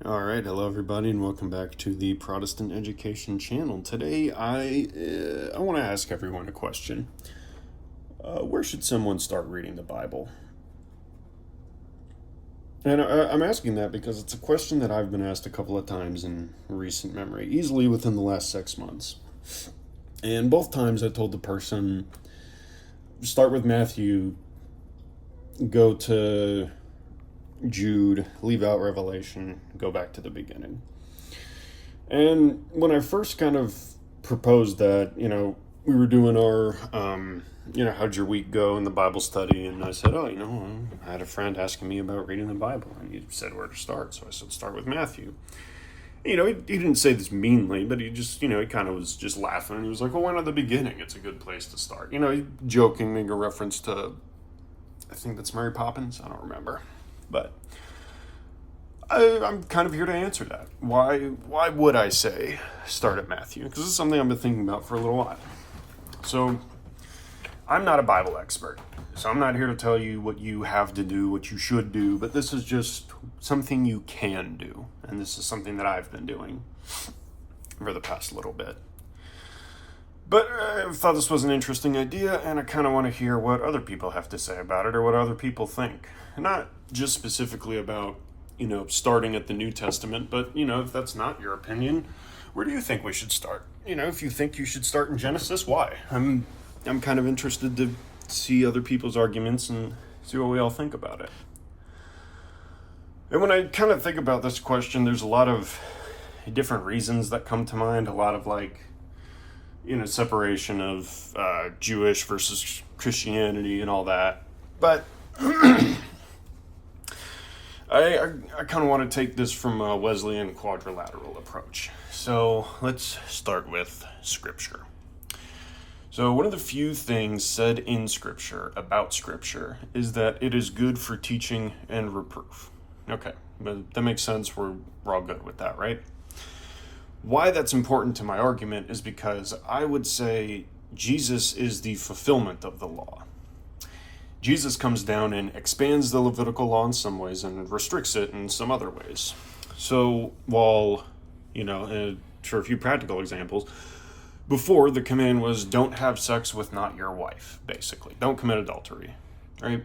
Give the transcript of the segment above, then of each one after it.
All right, hello everybody, and welcome back to the Protestant Education Channel. Today, I want to ask everyone a question. Where should someone start reading the Bible? And I'm asking that because it's a question that I've been asked a couple of times in recent memory, easily within the last 6 months. And both times I told the person, start with Matthew, go to Jude, leave out Revelation, go back to the beginning. And when I first kind of proposed that, we were doing our, how'd your week go in the Bible study? And I said, I had a friend asking me about reading the Bible, and he said where to start. So I said, start with Matthew. He didn't say this meanly, but he just, he kind of was just laughing. And he was like, well, why not the beginning? It's a good place to start. Joking, making a reference to, I think that's Mary Poppins. I don't remember. But I'm kind of here to answer that. Why would I say start at Matthew? Because this is something I've been thinking about for a little while. So I'm not a Bible expert. So I'm not here to tell you what you have to do, what you should do, but this is just something you can do. And this is something that I've been doing for the past little bit. But I thought this was an interesting idea, and I kind of want to hear what other people have to say about it or what other people think. Not just specifically about, starting at the New Testament, but, if that's not your opinion, where do you think we should start? If you think you should start in Genesis, why? I'm kind of interested to see other people's arguments and see what we all think about it. And when I kind of think about this question, there's a lot of different reasons that come to mind, a lot of separation of Jewish versus Christianity and all that. But I kind of want to take this from a Wesleyan quadrilateral approach. So let's start with Scripture. So one of the few things said in Scripture about Scripture is that it is good for teaching and reproof. Okay, but that makes sense. We're all good with that, right? Why that's important to my argument is because I would say Jesus is the fulfillment of the law. Jesus comes down and expands the Levitical law in some ways and restricts it in some other ways. So while, for a few practical examples, before the command was don't have sex with not your wife, basically. Don't commit adultery, right?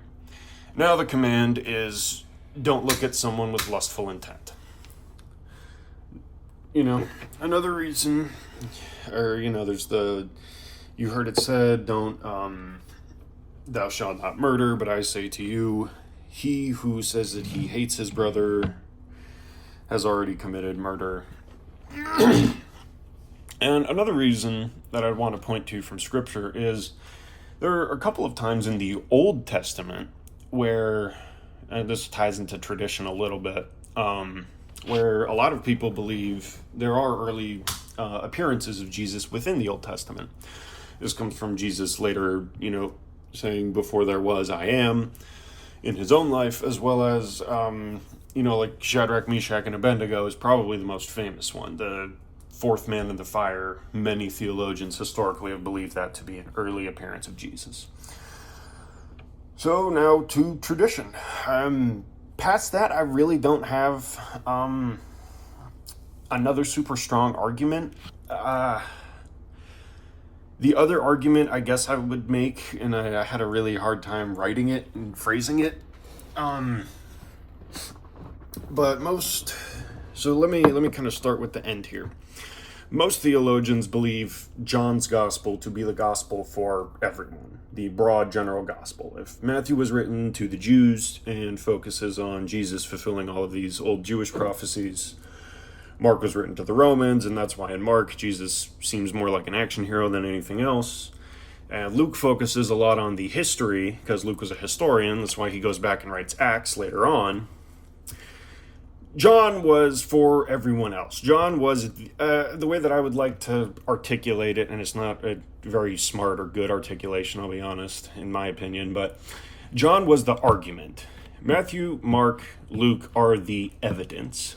Now the command is don't look at someone with lustful intent. Another reason, or, there's you heard it said, don't, thou shalt not murder, but I say to you, he who says that he hates his brother has already committed murder. And another reason that I'd want to point to from Scripture is there are a couple of times in the Old Testament where, and this ties into tradition a little bit, where a lot of people believe there are early appearances of Jesus within the Old Testament. This comes from Jesus later, saying before there was, I am, in his own life, as well as, like Shadrach, Meshach, and Abednego is probably the most famous one. The fourth man in the fire, many theologians historically have believed that to be an early appearance of Jesus. So now to tradition. Past that, I really don't have another super strong argument. The other argument I guess I would make, and I had a really hard time writing it and phrasing it, but so let me kind of start with the end here. Most theologians believe John's gospel to be the gospel for everyone, the broad general gospel. If Matthew was written to the Jews and focuses on Jesus fulfilling all of these old Jewish prophecies, Mark was written to the Romans, and that's why in Mark, Jesus seems more like an action hero than anything else. And Luke focuses a lot on the history, because Luke was a historian, that's why he goes back and writes Acts later on. John was for everyone else. John was, the way that I would like to articulate it, and it's not a very smart or good articulation, I'll be honest, in my opinion, but John was the argument. Matthew, Mark, Luke are the evidence.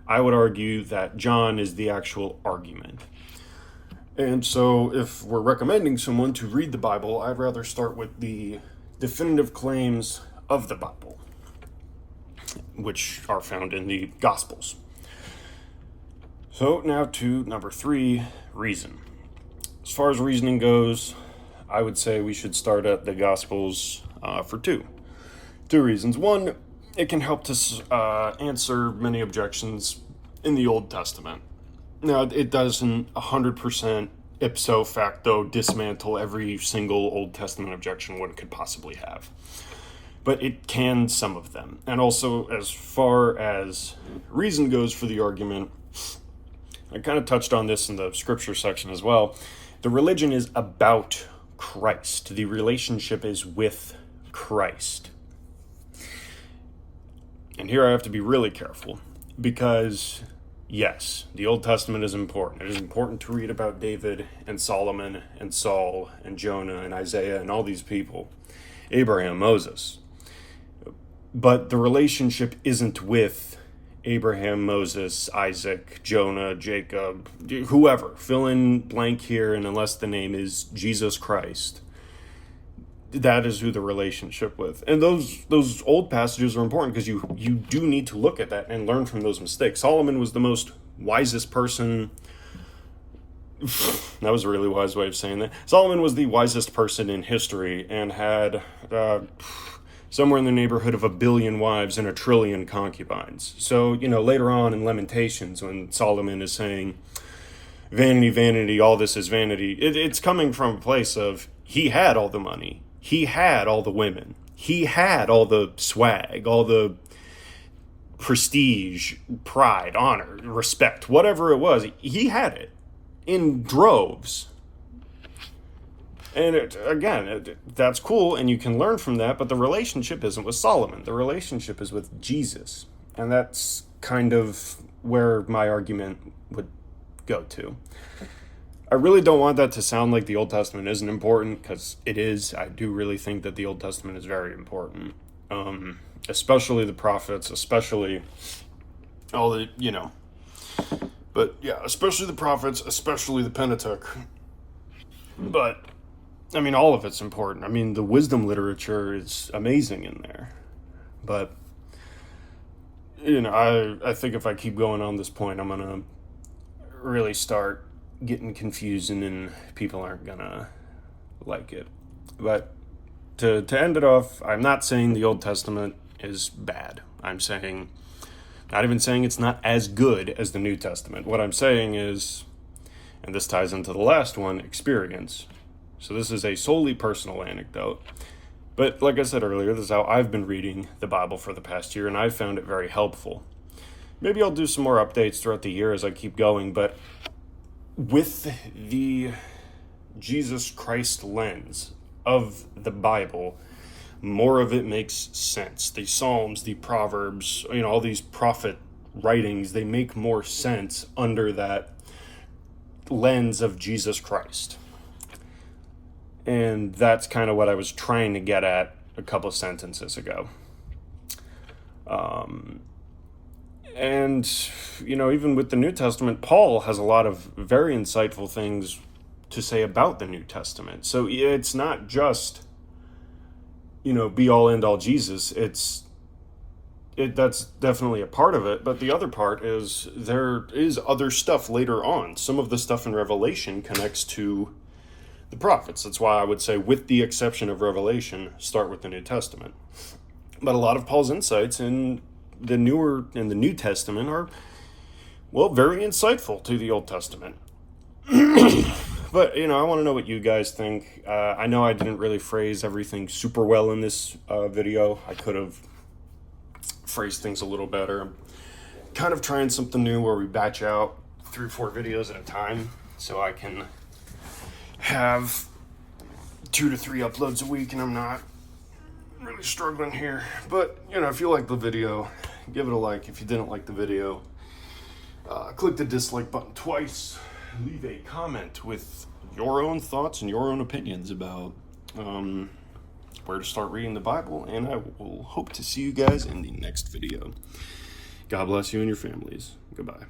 I would argue that John is the actual argument. And so if we're recommending someone to read the Bible, I'd rather start with the definitive claims of the Bible. which are found in the Gospels. So now to number 3, reason. As far as reasoning goes, I would say we should start at the Gospels for two reasons. One, it can help to answer many objections in the Old Testament. Now, it doesn't 100% ipso facto dismantle every single Old Testament objection one could possibly have, but it can some of them. And also, as far as reason goes for the argument, I kind of touched on this in the scripture section as well. The religion is about Christ. The relationship is with Christ. And here I have to be really careful because, yes, the Old Testament is important. It is important to read about David and Solomon and Saul and Jonah and Isaiah and all these people, Abraham, Moses. But the relationship isn't with Abraham, Moses, Isaac, Jonah, Jacob, whoever. Fill in blank here, and unless the name is Jesus Christ, that is who the relationship with. And those old passages are important because you do need to look at that and learn from those mistakes. Solomon was the most wisest person. That was a really wise way of saying that. Solomon was the wisest person in history and had somewhere in the neighborhood of 1 billion wives and 1 trillion concubines. So, later on in Lamentations, when Solomon is saying, vanity, vanity, all this is vanity, it's coming from a place of he had all the money. He had all the women. He had all the swag, all the prestige, pride, honor, respect, whatever it was. He had it in droves. And that's cool, and you can learn from that, but the relationship isn't with Solomon. The relationship is with Jesus. And that's kind of where my argument would go to. I really don't want that to sound like the Old Testament isn't important, because it is. I do really think that the Old Testament is very important, especially the prophets, especially all the, but yeah, especially the prophets, especially the Pentateuch. But, all of it's important. The wisdom literature is amazing in there. But, I think if I keep going on this point, I'm going to really start getting confused and then people aren't gonna like it. But to end it off, I'm not saying the Old Testament is bad. I'm saying, not even saying it's not as good as the New Testament. What I'm saying is, and this ties into the last one, experience. So this is a solely personal anecdote. But like I said earlier, this is how I've been reading the Bible for the past year, and I've found it very helpful. Maybe I'll do some more updates throughout the year as I keep going, but with the Jesus Christ lens of the Bible, more of it makes sense. The Psalms, the Proverbs, all these prophet writings, they make more sense under that lens of Jesus Christ. And that's kind of what I was trying to get at a couple sentences ago. And, even with the New Testament, Paul has a lot of very insightful things to say about the New Testament. So it's not just, be all end all Jesus. That's definitely a part of it. But the other part is there is other stuff later on. Some of the stuff in Revelation connects to the prophets. That's why I would say, with the exception of Revelation, start with the New Testament. But a lot of Paul's insights in the New Testament are, very insightful to the Old Testament. But, I want to know what you guys think. I know I didn't really phrase everything super well in this video. I could have phrased things a little better. I'm kind of trying something new where we batch out 3 or 4 videos at a time so I can have 2 to 3 uploads a week, and I'm not really struggling here. But if you like the video, give it a like. If you didn't like the video, click the dislike button twice. Leave a comment with your own thoughts and your own opinions about where to start reading the Bible, and I will hope to see you guys in the next video. God bless you and your families. Goodbye.